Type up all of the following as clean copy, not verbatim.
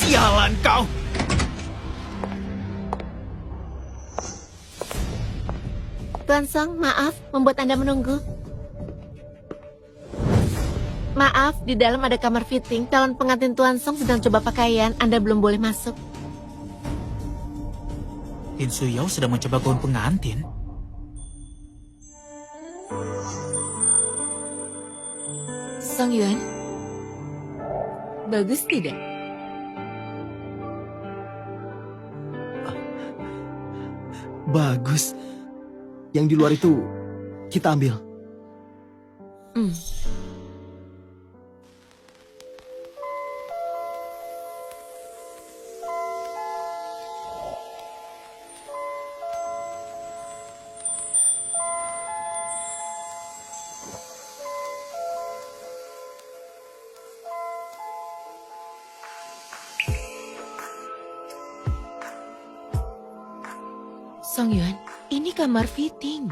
Sialan kau! Tuan Song, maaf membuat Anda menunggu. Maaf, di dalam ada kamar fitting. Calon pengantin Tuan Song sedang coba pakaian. Anda belum boleh masuk. Lin Suyao sedang mencoba gaun pengantin. Song Yuan, bagus tidak? Bagus. Yang di luar itu kita ambil. Song Yuan, ini kamar fitting.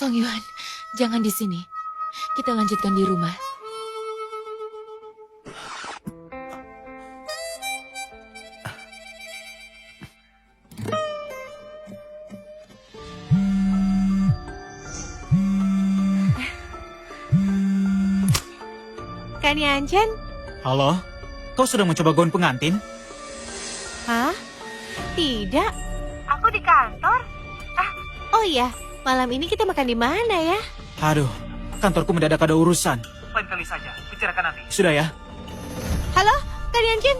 Song Yuan, jangan di sini. Kita lanjutkan di rumah. Kan Yanchen? Halo? Kau sedang mencoba gaun pengantin? Hah? Tidak. Aku di kantor. Oh iya. Malam ini kita makan di mana ya? Aduh, kantorku mendadak ada urusan. Lain kali saja, bicarakan nanti. Sudah ya? Halo, Kak Yanchen?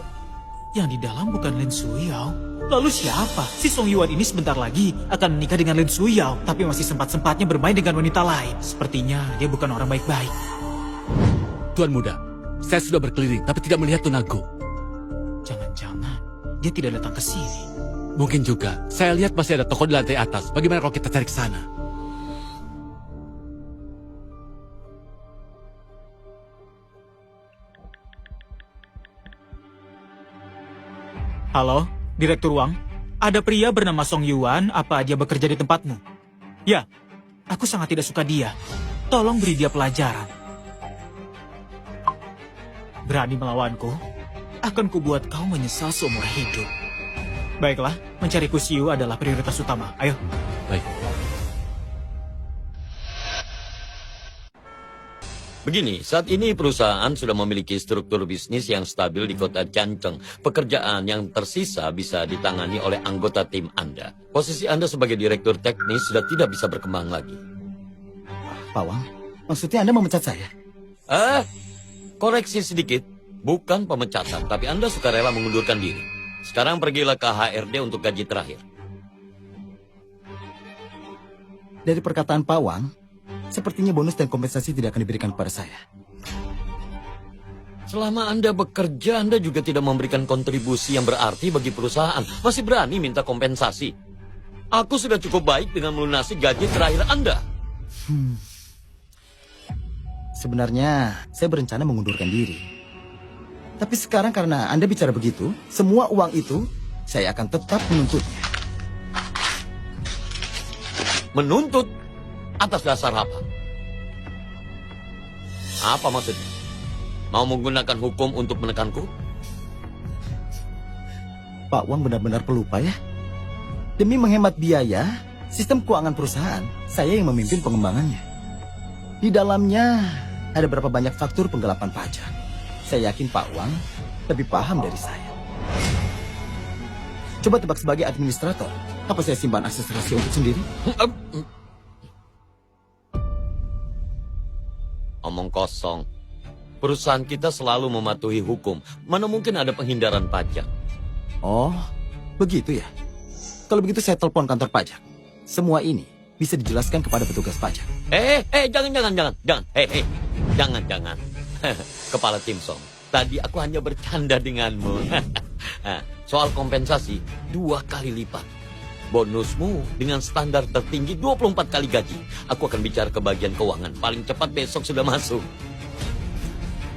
Yang di dalam bukan Lin Suyao. Lalu siapa? Si Song Yuan ini sebentar lagi akan menikah dengan Lin Suyao, tapi masih sempat-sempatnya bermain dengan wanita lain. Sepertinya dia bukan orang baik-baik. Tuan muda, saya sudah berkeliling tapi tidak melihat Tun Agung. Jangan-jangan dia tidak datang ke sini. Mungkin juga, saya lihat masih ada toko di lantai atas. Bagaimana kalau kita cari ke sana? Halo, Direktur Wang. Ada pria bernama Song Yuan, apa dia bekerja di tempatmu? Ya, aku sangat tidak suka dia. Tolong beri dia pelajaran. Berani melawanku? Akan kubuat kau menyesal seumur hidup. Baiklah, mencari Kusiu adalah prioritas utama. Ayo. Baik. Begini, saat ini perusahaan sudah memiliki struktur bisnis yang stabil di kota Changcheng. Pekerjaan yang tersisa bisa ditangani oleh anggota tim Anda. Posisi Anda sebagai direktur teknis sudah tidak bisa berkembang lagi. Pak Wang, maksudnya Anda memecat saya? Koreksi sedikit. Bukan pemecatan, tapi Anda sukarela mengundurkan diri. Sekarang pergilah ke HRD untuk gaji terakhir. Dari perkataan Pak Wang, sepertinya bonus dan kompensasi tidak akan diberikan kepada saya. Selama Anda bekerja, Anda juga tidak memberikan kontribusi yang berarti bagi perusahaan. Masih berani minta kompensasi. Aku sudah cukup baik dengan melunasi gaji terakhir Anda. Sebenarnya, saya berencana mengundurkan diri. Tapi sekarang karena Anda bicara begitu, semua uang itu saya akan tetap menuntutnya. Menuntut? Atas dasar apa? Apa maksudnya? Mau menggunakan hukum untuk menekanku? Pak Wang benar-benar pelupa ya. Demi menghemat biaya, sistem keuangan perusahaan, saya yang memimpin pengembangannya. Di dalamnya ada berapa banyak faktur penggelapan pajak. Saya yakin Pak Wang lebih paham dari saya. Coba tebak sebagai administrator, apa saya simpan akses rahasia untuk sendiri? Omong kosong. Perusahaan kita selalu mematuhi hukum. Mana mungkin ada penghindaran pajak. Oh, Begitu ya? Kalau begitu saya telepon kantor pajak. Semua ini bisa dijelaskan kepada petugas pajak. Jangan. Jangan. Kepala tim Song, tadi aku hanya bercanda denganmu. Soal kompensasi 2 kali lipat. Bonusmu dengan standar tertinggi 24 kali gaji. Aku akan bicara ke bagian keuangan. Paling cepat besok sudah masuk.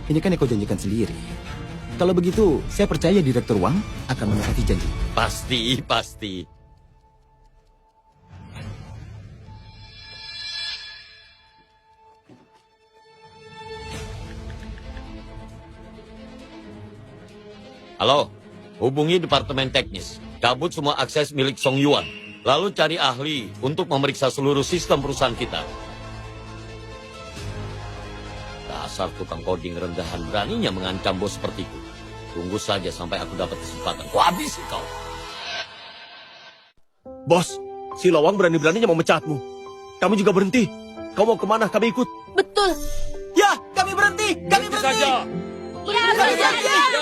Ini kan yang kau janjikan sendiri. Kalau begitu, saya percaya Direktur Wang akan menepati janji. Pasti. Halo, hubungi Departemen Teknis. Cabut semua akses milik Song Yuan. Lalu cari ahli untuk memeriksa seluruh sistem perusahaan kita. Dasar tukang coding rendahan, beraninya mengancam bos seperti itu. Tunggu saja sampai aku dapat kesempatan. Ku habisi kau. Bos, si Lawang berani-beraninya memecatmu. Kami juga berhenti. Kau mau kemana? Kami ikut. Betul. Ya, kami berhenti! Kami berhenti! Saja. Berhenti saja!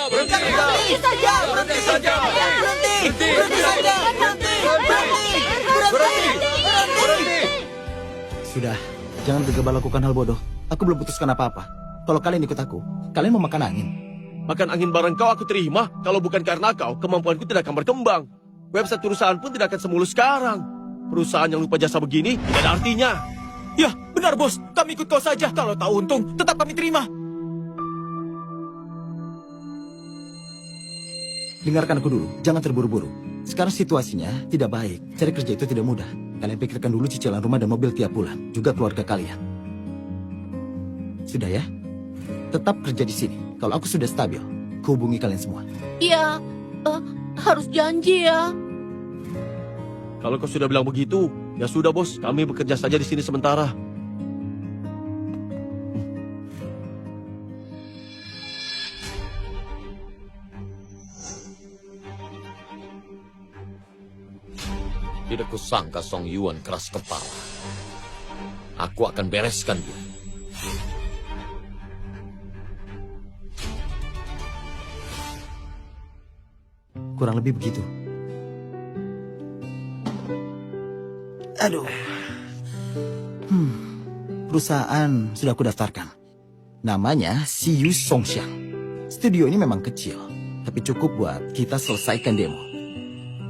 Berhenti saja! Berhenti saja! Berhenti saja! Berhenti! Sudah, jangan gegabah lakukan hal bodoh. Aku belum putuskan apa-apa. Kalau kalian ikut aku, kalian mau makan angin. Makan angin bareng kau aku terima. Kalau bukan karena kau, kemampuanku tidak akan berkembang. Website perusahaan pun tidak akan semulus sekarang. Perusahaan yang lupa jasa begini tidak ada artinya. Ya, benar bos. Kami ikut kau saja. Kalau tahu untung, tetap kami terima. Dengarkan aku dulu, jangan terburu-buru. Sekarang situasinya tidak baik. Cari kerja itu tidak mudah. Kalian pikirkan dulu cicilan rumah dan mobil tiap bulan. Juga keluarga kalian. Sudah ya? Tetap kerja di sini. Kalau aku sudah stabil, kuhubungi kalian semua. Iya, harus janji ya. Kalau kau sudah bilang begitu, ya sudah bos. Kami bekerja saja di sini sementara. Tidak kusangka Song Yuan keras kepala. Aku akan bereskan dia. Kurang lebih begitu. Aduh. Perusahaan sudah aku daftarkan. Namanya Siyu Songxiang. Studio ini memang kecil, tapi cukup buat kita selesaikan demo.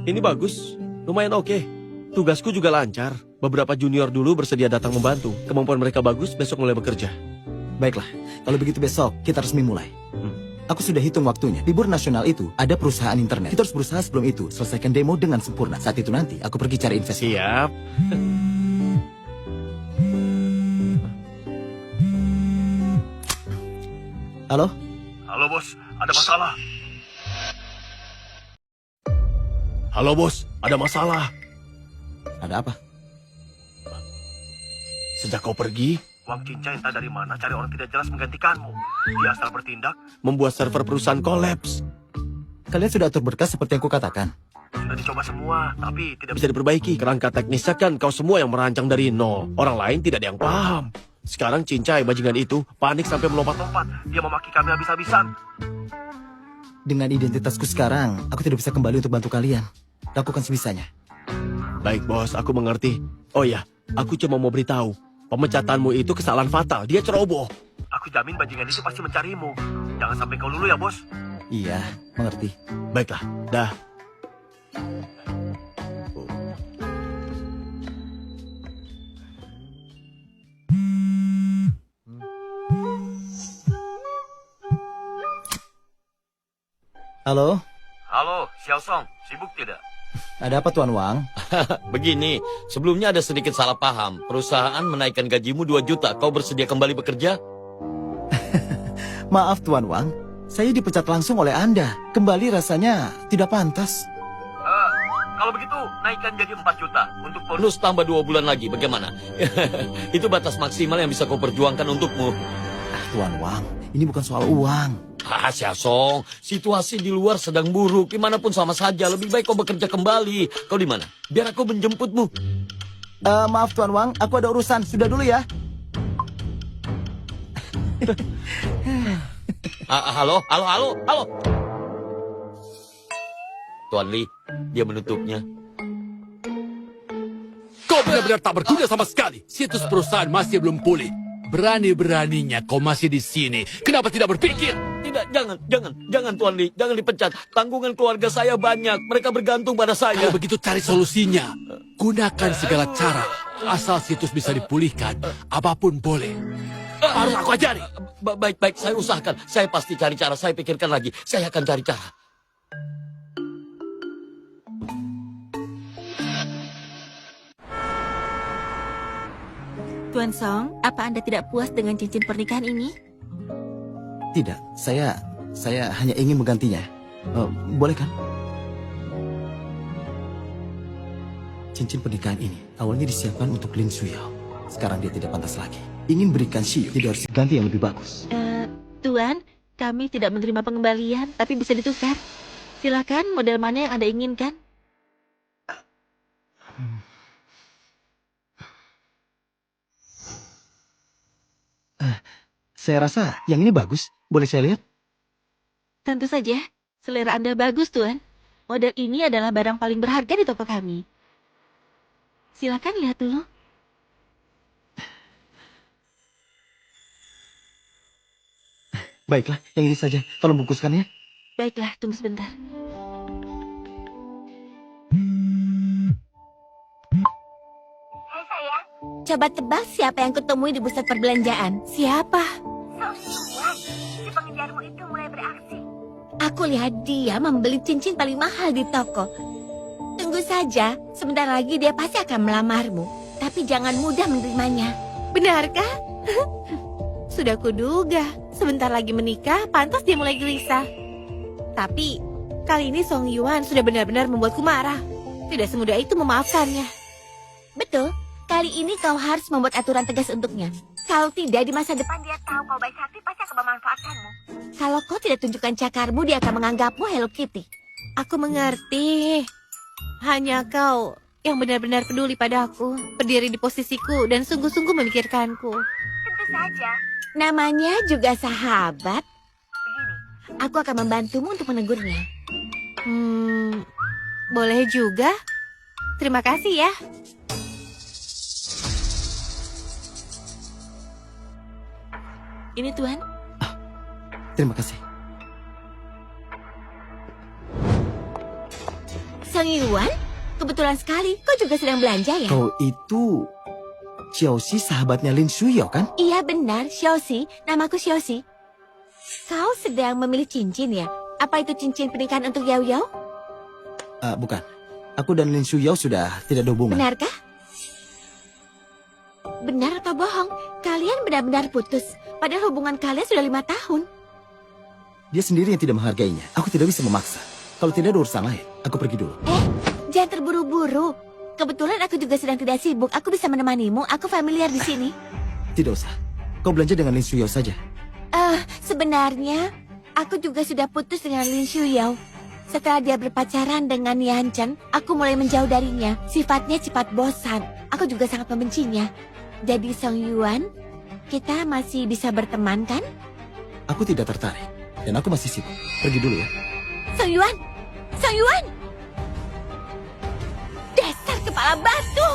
Ini bagus. Lumayan oke. Tugasku juga lancar. Beberapa junior dulu bersedia datang membantu. Kemampuan mereka bagus, besok mulai bekerja. Baiklah, kalau begitu besok kita resmi mulai. Aku sudah hitung waktunya. Libur nasional itu ada perusahaan internet. Kita harus berusaha sebelum itu selesaikan demo dengan sempurna. Saat itu nanti aku pergi cari investor. Siap. Halo? Halo bos, ada masalah. Halo bos, ada masalah. Ada apa? Sejak kau pergi, Wang Cincai entah dari mana cari orang tidak jelas menggantikanmu. Dia asal bertindak, membuat server perusahaan kolaps. Kalian sudah atur berkas seperti yang kukatakan. Sudah dicoba semua, tapi tidak bisa diperbaiki. Kerangka teknisnya kan kau semua yang merancang dari nol. Orang lain tidak ada yang paham. Sekarang Cincai bajingan itu panik sampai melompat-lompat. Dia memaki kami habis-habisan. Dengan identitasku sekarang, aku tidak bisa kembali untuk bantu kalian. Lakukan sebisanya. Baik bos, aku mengerti. Oh ya, aku cuma mau beritahu. Pemecatanmu itu kesalahan fatal. Dia ceroboh. Aku jamin bajingan itu pasti mencarimu. Jangan sampai kau lulu ya bos. Iya, mengerti. Baiklah, dah. Halo? Halo, Xiao Song. Sibuk tidak? Ada apa Tuan Wang? Begini, sebelumnya ada sedikit salah paham. Perusahaan menaikkan gajimu 2 juta. Kau bersedia kembali bekerja? Maaf Tuan Wang, saya dipecat langsung oleh Anda. Kembali rasanya tidak pantas. Kalau begitu, naikkan jadi 4 juta. Untuk Bonus tambah 2 bulan lagi, bagaimana? Itu batas maksimal yang bisa kau perjuangkan untukmu. Tuan Wang, ini bukan soal uang. Xiaosong, situasi di luar sedang buruk. Dimanapun sama saja, lebih baik kau bekerja kembali. Kau di mana? Biar aku menjemputmu. Maaf Tuan Wang, aku ada urusan. Sudah dulu ya. Halo. Tuan Li, dia menutupnya. Kau benar-benar tak berguna sama sekali. Situs perusahaan masih belum pulih. Berani-beraninya kau masih di sini. Kenapa tidak berpikir? Tidak, jangan Tuan Li, jangan dipecat. Tanggungan keluarga saya banyak, mereka bergantung pada saya. Kalau begitu cari solusinya. Gunakan segala cara. Asal situs bisa dipulihkan, apapun boleh. Harus aku ajari. Baik, saya usahakan. Saya pasti cari cara, saya pikirkan lagi. Saya akan cari cara. Tuan Song, apa Anda tidak puas dengan cincin pernikahan ini? Tidak, saya hanya ingin menggantinya. Boleh kan? Cincin pernikahan ini awalnya disiapkan untuk Lin Suyao. Sekarang dia tidak pantas lagi. Ingin berikan Shiyu, jadi harus ganti yang lebih bagus. Tuan, kami tidak menerima pengembalian, tapi bisa ditukar. Silakan model mana yang Anda inginkan. Saya rasa yang ini bagus. Boleh saya lihat? Tentu saja, selera Anda bagus, Tuan. Model ini adalah barang paling berharga di toko kami. Silakan lihat dulu. Baiklah, yang ini saja. Tolong bungkuskannya. Baiklah, tunggu sebentar. Coba tebak siapa yang kutemui di pusat perbelanjaan. Siapa? Si pengejarmu itu mulai beraksi. Aku lihat dia membeli cincin paling mahal di toko. Tunggu saja, sebentar lagi dia pasti akan melamarmu. Tapi jangan mudah menerimanya. Benarkah? Sudah kuduga, sebentar lagi menikah, pantas dia mulai gelisah. Tapi, kali ini Song Yuan sudah benar-benar membuatku marah. Tidak semudah itu memaafkannya. Betul, kali ini kau harus membuat aturan tegas untuknya. Kalau tidak, di masa depan Dia tahu kau baik hati pasti akan memanfaatkanmu. kalau kau tidak tunjukkan cakarmu, dia akan menganggapmu Hello Kitty. Aku mengerti. Hanya kau yang benar-benar peduli padaku, berdiri di posisiku, dan sungguh-sungguh memikirkanku. Tentu saja. Namanya juga sahabat. Begini, Aku akan membantumu untuk menegurnya. Boleh juga. Terima kasih ya. Ini, Tuan. Terima kasih. Sang Yuan, kebetulan sekali kau juga sedang belanja ya? Kau itu Xiaoxi sahabatnya Lin Suyao kan? Iya benar, Xiaoxi. Namaku Xiaoxi. Kau sedang memilih cincin ya? Apa itu cincin pernikahan untuk Yao Yao? Bukan. Aku dan Lin Suyao sudah tidak ada hubungan. Benarkah? Benar atau bohong? Kalian benar-benar putus. Padahal hubungan kalian sudah 5 tahun. Dia sendiri yang tidak menghargainya. Aku tidak bisa memaksa. Kalau tidak ada urusan lain, aku pergi dulu. Jangan terburu-buru. Kebetulan aku juga sedang tidak sibuk. Aku bisa menemanimu. Aku familiar di sini. Tidak usah. Kau belanja dengan Lin Suyao saja. Sebenarnya aku juga sudah putus dengan Lin Suyao. Setelah dia berpacaran dengan Yan Chen, aku mulai menjauh darinya. Sifatnya cepat bosan. Aku juga sangat membencinya. Jadi Song Yuan, kita masih bisa berteman kan? Aku tidak tertarik. Dan aku masih sibuk. Pergi dulu ya. Song Yuan! Song Yuan! Dasar kepala batu!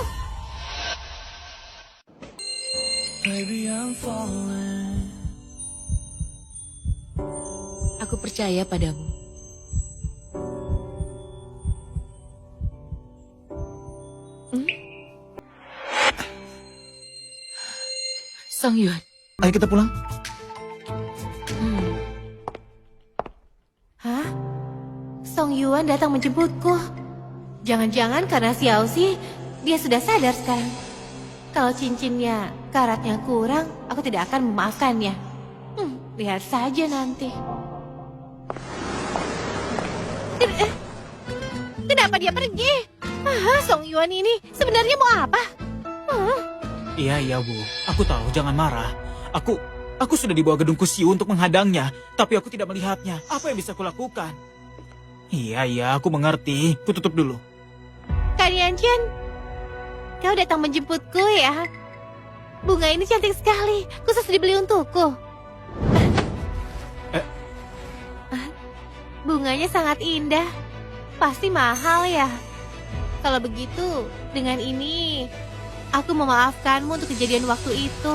Aku percaya padamu. Song Yuan. Ayo kita pulang. Hah? Song Yuan datang menjemputku. Jangan-jangan karena Xiaoxi, dia sudah sadar sekarang. Kalau cincinnya karatnya kurang, aku tidak akan memaafkannya. Lihat saja nanti. Kenapa dia pergi? Song Yuan ini sebenarnya mau apa? Iya, Bu. Aku tahu, jangan marah. Aku sudah dibawa gedung Kusiu untuk menghadangnya, tapi aku tidak melihatnya. Apa yang bisa kulakukan? Iya, aku mengerti. Ku tutup dulu. Kalian Chen, kau datang menjemputku ya? Bunga ini cantik sekali, khusus dibeli untukku. Bunganya sangat indah. pasti mahal ya. Kalau begitu, dengan ini aku memaafkanmu untuk kejadian waktu itu.